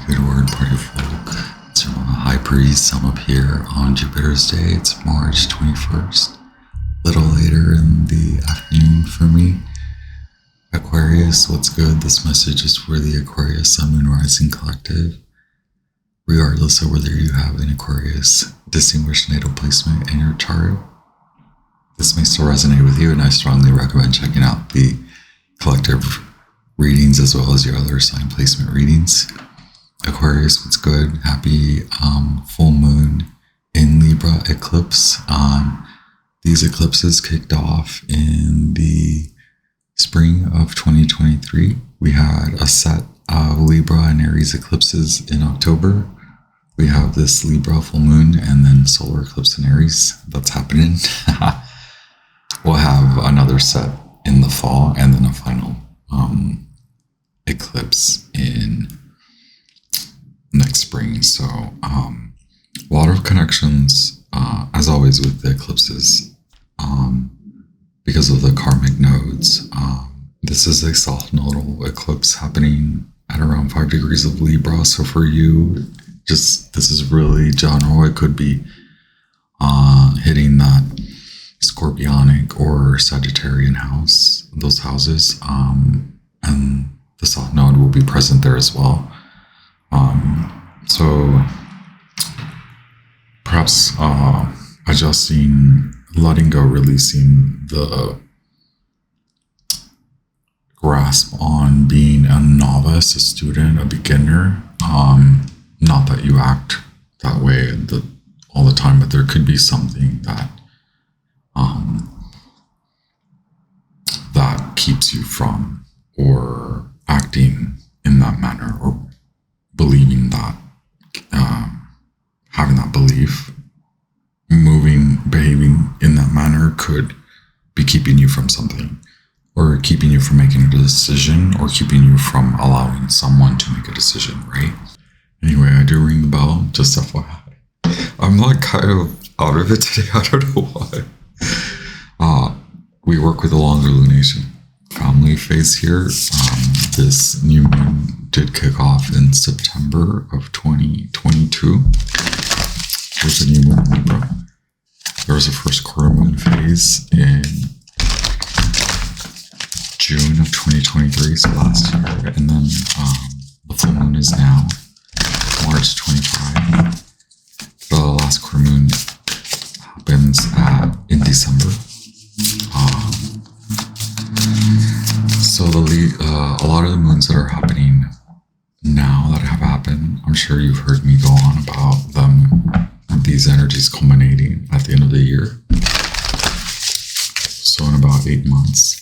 good word, party folk. It's your high priest. I'm up here on Jupiter's day. It's March 21st. A little later in the afternoon for me. Aquarius, what's good? This message is for the Aquarius Sun, Moon, Rising Collective. Regardless of whether you have an Aquarius distinguished natal placement in your chart, this may still resonate with you, and I strongly recommend checking out the collective readings as well as your other sign placement readings. Aquarius, what's good? Happy full moon in Libra eclipse. These eclipses kicked off in the spring of 2023. We had a set of Libra and Aries eclipses in October. We have this Libra full moon and then solar eclipse in Aries that's happening. We'll have another set in the fall and then a final eclipse in next spring. So a lot of connections as always with the eclipses because of the karmic nodes. This is a south nodal eclipse happening at around 5 degrees of Libra. So for you, this is really general. It could be hitting that Scorpionic or Sagittarian house, those houses, and the south node will be present there as well. So perhaps adjusting, letting go, releasing the grasp on being a novice, a student, a beginner. Not that you act that way all the time, but there could be something that that keeps you from or acting in that manner or believing that, having that belief, behaving in that manner could be keeping you from something, or keeping you from making a decision, or keeping you from allowing someone to make a decision, right? Anyway, I do ring the bell, just FYI. I'm like kind of out of it today, I don't know why. We work with a longer lunation family phase here. This new moon did kick off in September of 2022. There's a new moon in Libra. There was a first quarter moon phase in June of 2023, so last year. And then the full moon is now March 25. The last quarter moon happens in December. So a lot of the moons that are happening now, that have happened, I'm sure you've heard me go on about them, these energies culminating at the end of the year. So in about 8 months.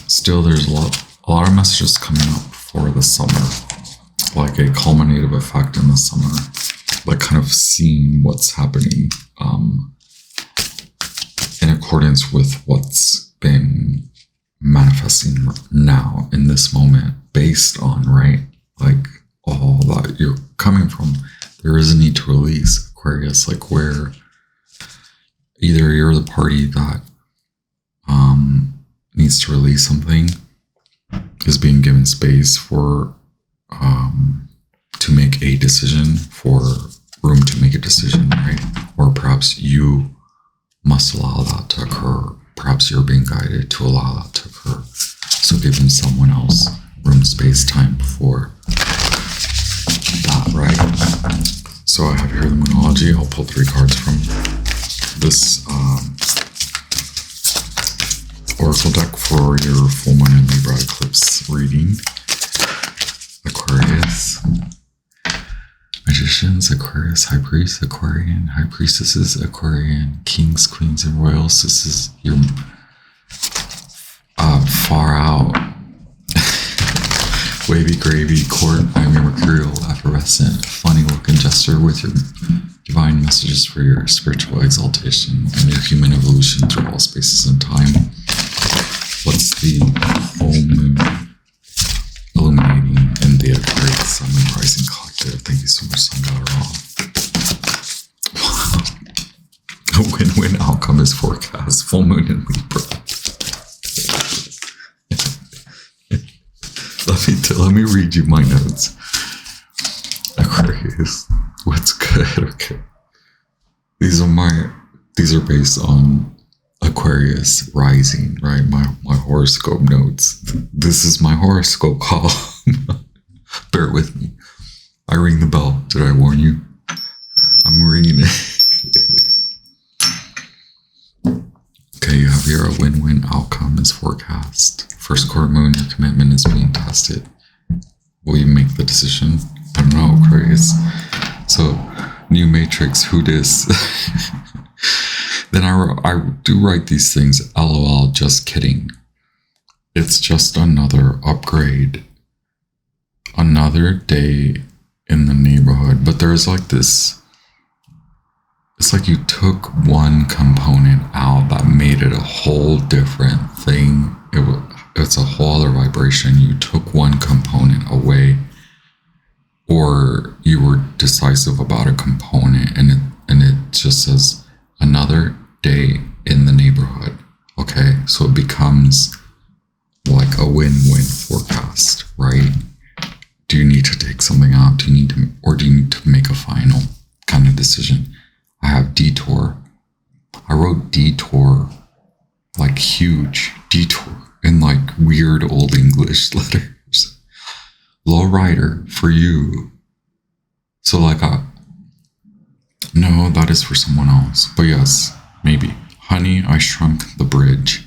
Still, there's a lot of messages coming up for the summer, like a culminative effect in the summer, like kind of seeing what's happening in accordance with what's been manifesting now in this moment, based on, right, like all that you're coming from. There is a need to release, Aquarius, like where either you're the party that needs to release something, is being given space for to make a decision, for room to make a decision, right? Or perhaps you must allow that to occur. Perhaps you're being guided to allow that to occur. So giving someone else room, space, time for that, right? So I have here the Moonology. I'll pull 3 cards from this Oracle deck for your full moon and Libra eclipse reading. Aquarius, Magicians, Aquarius, High Priest, Aquarian, High Priestesses, Aquarian, Kings, Queens, and Royals. This is your far out, wavy gravy court. I'm your mercurial, effervescent, funny looking jester with your divine messages for your spiritual exaltation and your human evolution through all spaces and time. What's the full moon illuminating in the Aquarius Sun, Moon, Rising Collective? Thank you so much, Sun God Ra. A win-win outcome is forecast. Full moon in Libra. Let me tell let me read you my notes. Aquarius, what's good? Okay. These are based on Aquarius rising, right? My horoscope notes. This is my horoscope column. Bear with me. I ring the bell. Did I warn you? I'm ringing it. Okay, you have here a win-win outcome is forecast. First quarter moon, your commitment is being tested. Will you make the decision? I don't know, Aquarius. So, new matrix, who dis? Then I do write these things, LOL, just kidding. It's just another upgrade. Another day in the neighborhood. But there's like this, it's like you took one component out that made it a whole different thing. It's a whole other vibration. You took one component away, or you were decisive about a component, and it just says another day in the neighborhood. Okay, so it becomes like a win-win forecast, right? Do you need to take something out? Do you need to make a final kind of decision? I have detour. I wrote detour, like huge detour, in like weird old English letters. Lowrider for you. So like no, that is for someone else. But yes, maybe. Honey, I shrunk the bridge.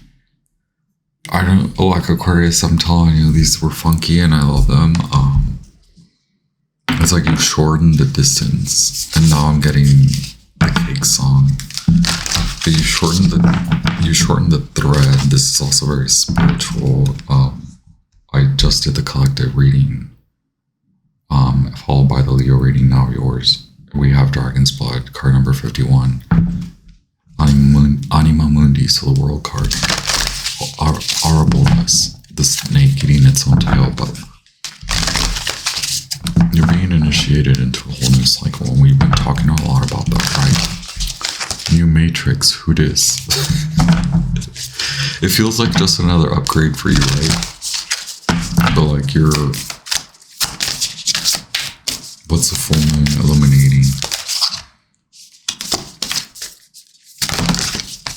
I don't like Aquarius. I'm telling you, these were funky and I love them. It's like you shortened the distance, and now I'm getting the cake song. But you shortened the thread. This is also very spiritual. I just did the collective reading, followed by the Leo reading. Now yours. We have Dragon's Blood, card number 51. Anima Mundi, so the world card. Horribleness, the snake eating its own tail, but you're being initiated into a whole new cycle, and we've been talking a lot about that, right? New matrix, who dis? It feels like just another upgrade for you, right? But like what's the full moon illuminating?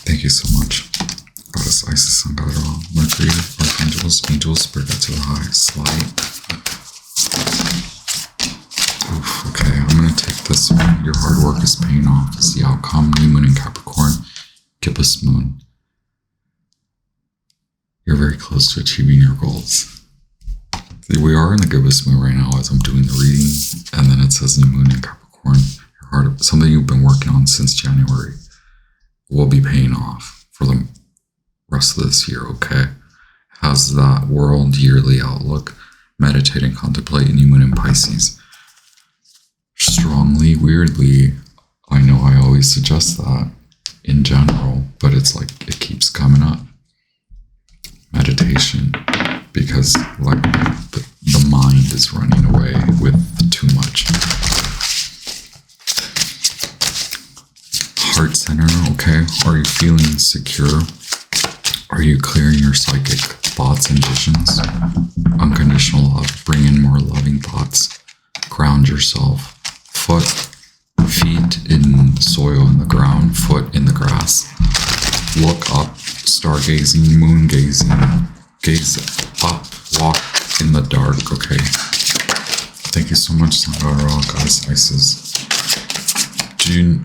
Thank you so much. Goddess Isis, Sun God Ra, Mercury, Archangels, Angels, Spirit to the highest light. Oof, okay, I'm gonna take this one. Your hard work is paying off. Is the outcome. New moon in Capricorn, gibbous moon. You're very close to achieving your goals. We are in the gibbous moon right now as I'm doing the reading, and then it says new moon in Capricorn. Your heart, something you've been working on since January, will be paying off for the rest of this year, okay? Has that world yearly outlook. Meditate and contemplate. New moon in Pisces. Strongly, weirdly, I know I always suggest that in general, but it's like it keeps coming up. Meditation, because like the mind is running away with too much. Heart center, okay? Are you feeling secure? Are you clearing your psychic thoughts and visions? Unconditional love. Bring in more loving thoughts. Ground yourself. Feet in soil in the ground. Foot in the grass. Look up. Stargazing. Moon gazing. Gaze up. Walk in the dark. Okay. Thank you so much, Sun God Ra, Goddess Isis. Do you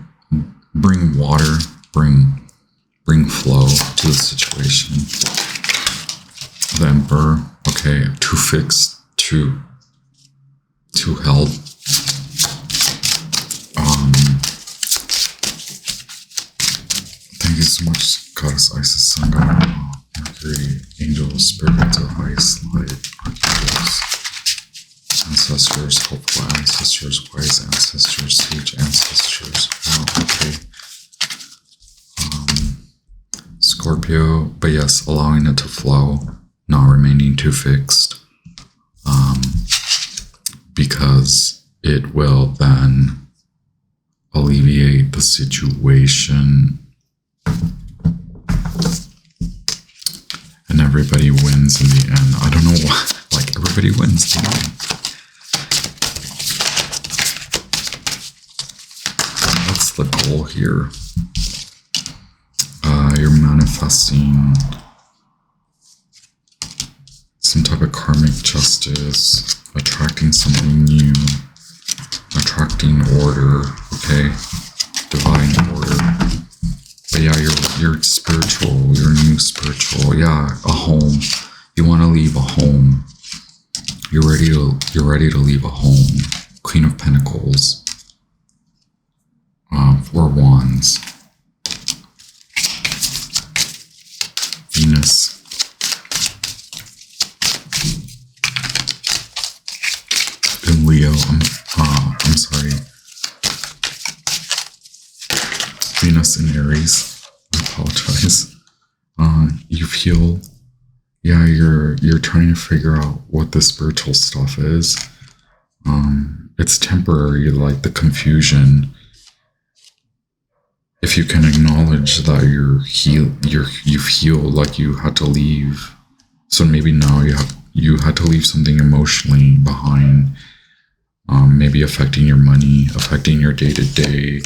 bring water? Bring flow to the situation. The Emperor, okay, too fixed, too held. Thank you so much, Goddess Isis, Sun God, Mercury, Angels, Spirit to the highest light, Archangels, ancestors, hopeful ancestors, wise ancestors, sage ancestors. Wow, okay. Scorpio, but yes, allowing it to flow, not remaining too fixed, because it will then alleviate the situation and everybody wins in the end. I don't know why, like Everybody wins today. What's the goal here? You're manifesting some type of karmic justice, attracting something new, attracting order, okay? Divine order. But yeah, you're spiritual, you're new spiritual. Yeah, a home. You want to leave a home. You're ready to leave a home. Queen of Pentacles. 4 Wands. Venus. And Leo. I'm sorry. Venus in Aries. I apologize. You feel, yeah, you're trying to figure out what the spiritual stuff is. It's temporary, like the confusion. If you can acknowledge that you feel like you had to leave, so maybe now you had to leave something emotionally behind, maybe affecting your money, affecting your day-to-day,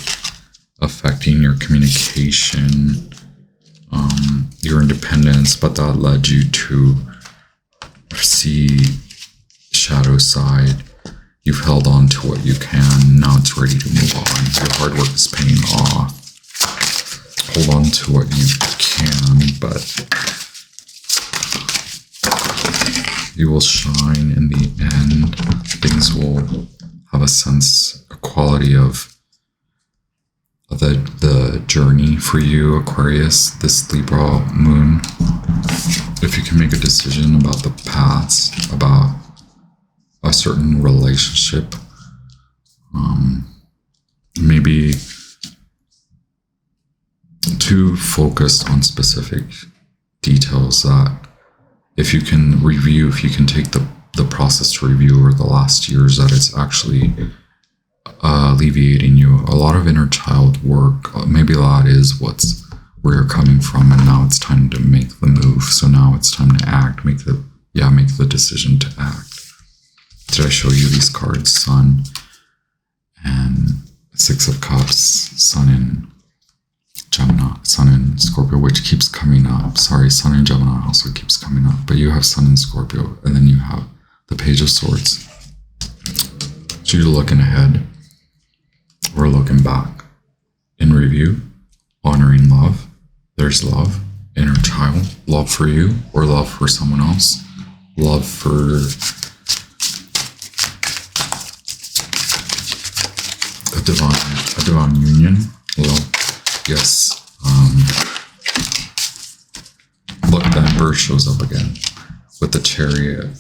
affecting your communication, your independence, but that led you to see shadow side. You've held on to what you can. Now it's ready to move on. Your hard work is paying off. Hold on to what you can, but you will shine in the end. Things will have a sense, a quality of the journey for you, Aquarius, this Libra moon. If you can make a decision about the paths, about a certain relationship, maybe too focused on specific details, that if you can review, if you can take the process to review over the last years, that it's actually alleviating you a lot of inner child work. Maybe that is where you're coming from, and now it's time to make the move. So now it's time to act, make the decision to act. Did I show you these cards? Sun and 6 of Cups, Sun in Gemini, Sun in Scorpio, which keeps coming up. Sorry, Sun in Gemini also keeps coming up, but you have Sun in Scorpio, and then you have the Page of Swords. So you're looking ahead, or looking back. In review, honoring love. There's love, inner child, love for you, or love for someone else, love for a divine union. Well, yes. Look, the Emperor shows up again with the Chariot.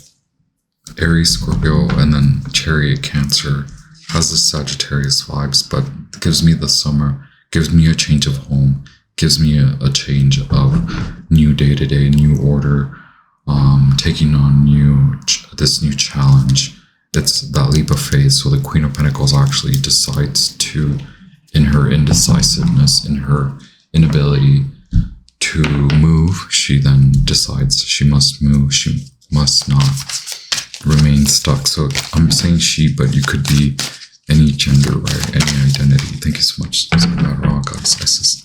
Aries, Scorpio, and then Chariot, Cancer. Has the Sagittarius vibes, but gives me the summer, gives me a change of home, gives me a change of new day-to-day, new order, taking on this new challenge. It's that leap of faith. So the Queen of Pentacles actually decides to, in her indecisiveness, in her inability to move, she then decides she must move. She must not remain stuck. So I'm saying she, but you could be any gender, right? Any identity. Thank you so much. Goddess Isis.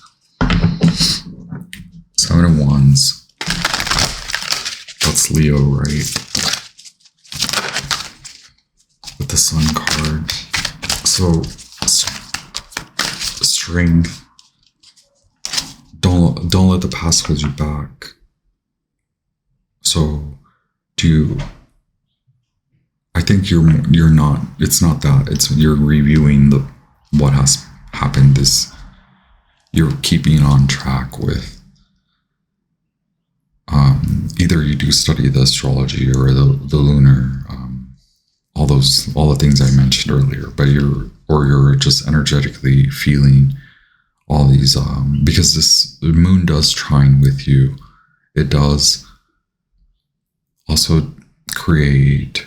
7 of Wands. That's Leo, right? With the Sun card. So strength. Don't let the past hold you back. So I think you're not, it's not that, it's you're reviewing what has happened. You're keeping on track with either you do study the astrology or the lunar, all the things I mentioned earlier, but you're just energetically feeling all these, because the moon does trine with you. It does also create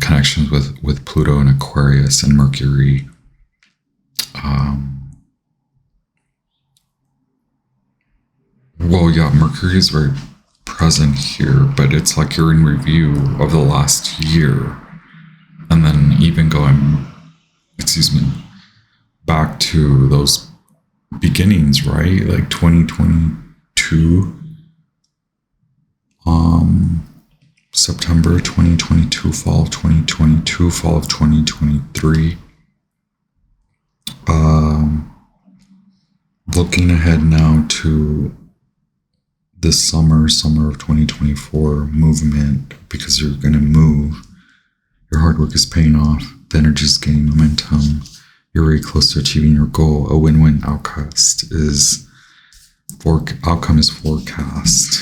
connections with Pluto and Aquarius and Mercury. Well, yeah, Mercury is very present here, but it's like you're in review of the last year, and then even going, back to those beginnings, right? Like 2022, September 2022, fall of 2022, fall of 2023. Looking ahead now to this summer of 2024 movement, because you're going to move. Your hard work is paying off. The energy is gaining momentum. You're very close to achieving your goal. A win-win outcome is forecast.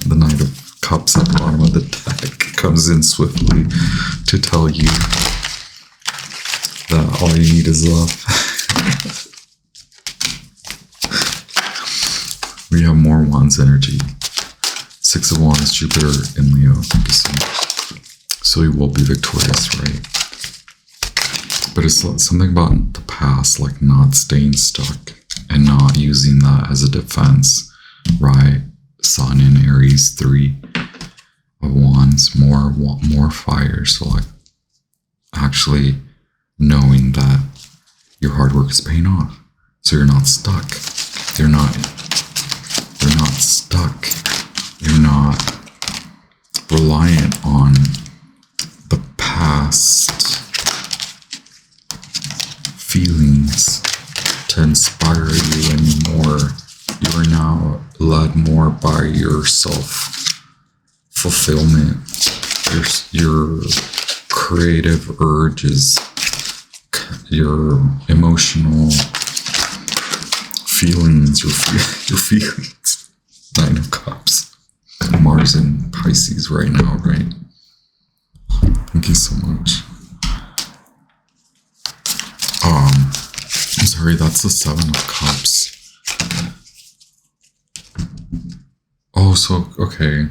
The Knight of Cups at the bottom of the deck comes in swiftly to tell you that all you need is love. We have more Wands energy. 6 of Wands, Jupiter in Leo. Thank you so much. So you will be victorious, right? But it's something about the past, like not staying stuck and not using that as a defense, right? Sun in Aries, 3 of Wands, more fire. So like actually knowing that your hard work is paying off. So you're not stuck. You're not stuck. You're not reliant on the past feelings to inspire you anymore. You are now led more by your self-fulfillment, your creative urges, your emotional feelings, your feelings. 9 of Cups. Mars in Pisces right now, right? Thank you so much. I'm sorry, that's the 7 of Cups. Oh, so, okay.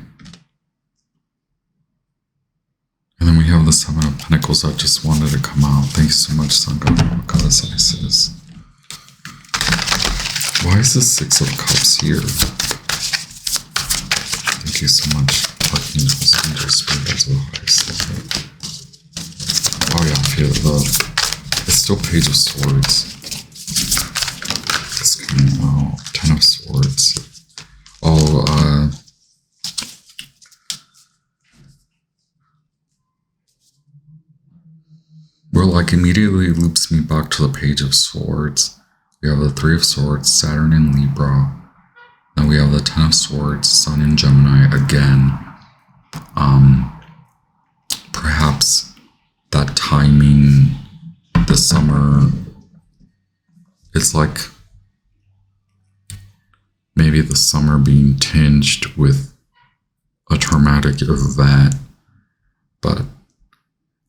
And then we have the 7 of Pentacles that just wanted to come out. Thank you so much, Sun God, Goddess Isis. Why is the 6 of Cups here? Thank you so much, Archangels, Angels, Spirits, oh yeah, I feel it's still Page of Swords. It's coming out. 10 of Swords. Well, like immediately loops me back to the Page of Swords. We have the 3 of Swords, Saturn in Libra. And we have the 10 of Swords, Sun in Gemini again. Perhaps that timing this summer, it's like maybe the summer being tinged with a traumatic event, but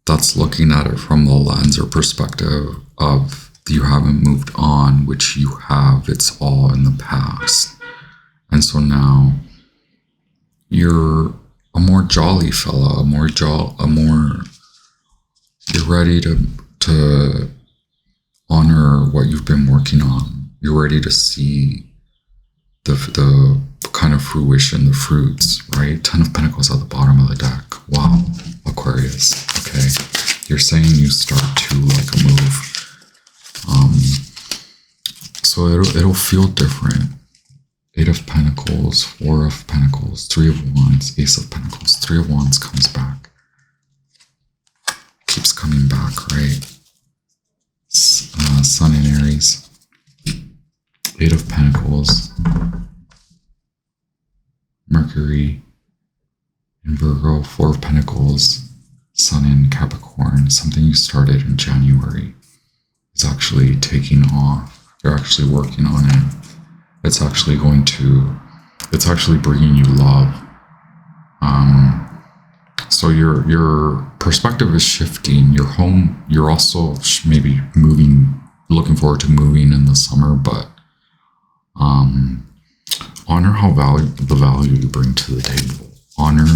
that's looking at it from the lens or perspective of you haven't moved on, which you have. It's all in the past. And so now you're a more jolly fella, you're ready to honor what you've been working on. You're ready to see the kind of fruition, the fruits, right? 10 of Pentacles at the bottom of the deck. Wow, Aquarius. Okay, you're saying you start to like a move. So it'll feel different. 8 of Pentacles, 4 of Pentacles, 3 of Wands, Ace of Pentacles, 3 of Wands comes back. Keeps coming back, right? Sun in Aries. 8 of Pentacles. Mercury in Virgo, 4 of Pentacles, Sun in Capricorn. Something you started in January is actually taking off. You're actually working on it. It's actually bringing you love. So your perspective is shifting. You're also maybe looking forward to moving in the summer, but honor the value you bring to the table. Honor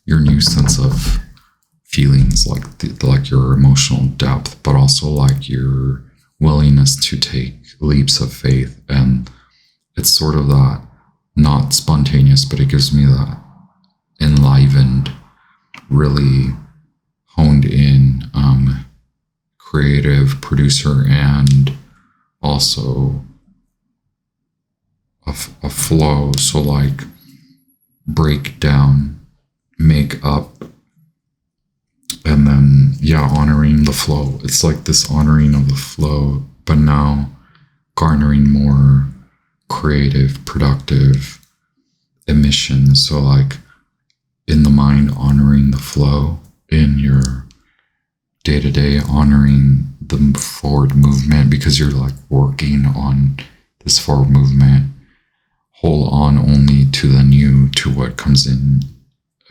your new sense of feelings, like your emotional depth, but also like your willingness to take leaps of faith. And it's sort of that not spontaneous, but it gives me that enlivened, really honed in creative producer, and also a flow. So like break down, make up, and then honoring the flow. It's like this honoring of the flow, but now garnering more creative, productive emissions. So like in the mind, honoring the flow, in your day-to-day, honoring the forward movement, because you're like working on this forward movement. Hold on only to the new, to what comes in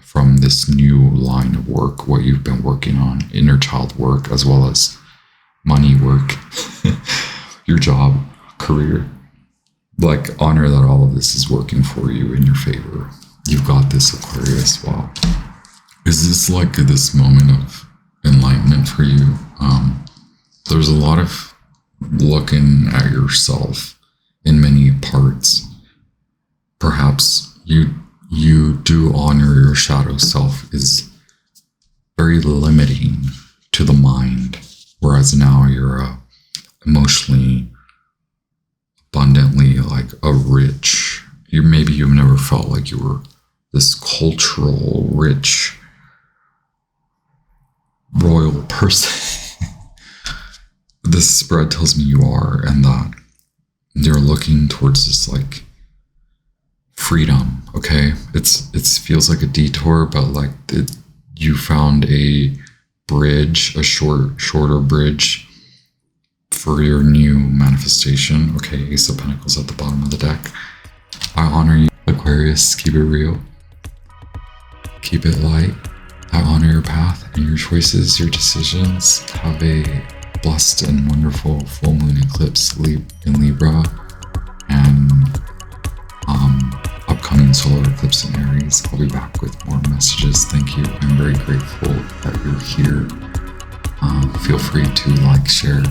from this new line of work, what you've been working on, inner child work, as well as money work, your job, career. Like honor that all of this is working for you in your favor. You've got this, Aquarius. Wow. Is this like this moment of enlightenment for you? There's a lot of looking at yourself in many parts. Perhaps you do honor your shadow self is very limiting to the mind, whereas now you're emotionally, abundantly, like a rich, maybe you've never felt like you were this cultural, rich, royal person. This spread tells me you are, and that you're looking towards this like freedom. Okay, it feels like a detour, but like you found a bridge, a shorter bridge for your new manifestation. Okay, Ace of Pentacles at the bottom of the deck. I honor you, Aquarius. Keep it real, keep it light. I honor your path and your choices, your decisions. Have a blessed and wonderful full moon eclipse in Libra, and upcoming solar eclipse in Aries. I'll be back with more messages. Thank you. I'm very grateful that you're here. Feel free to like, share,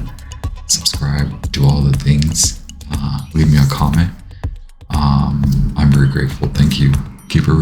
subscribe, do all the things. Leave me a comment. I'm very grateful. Thank you. Keep it real.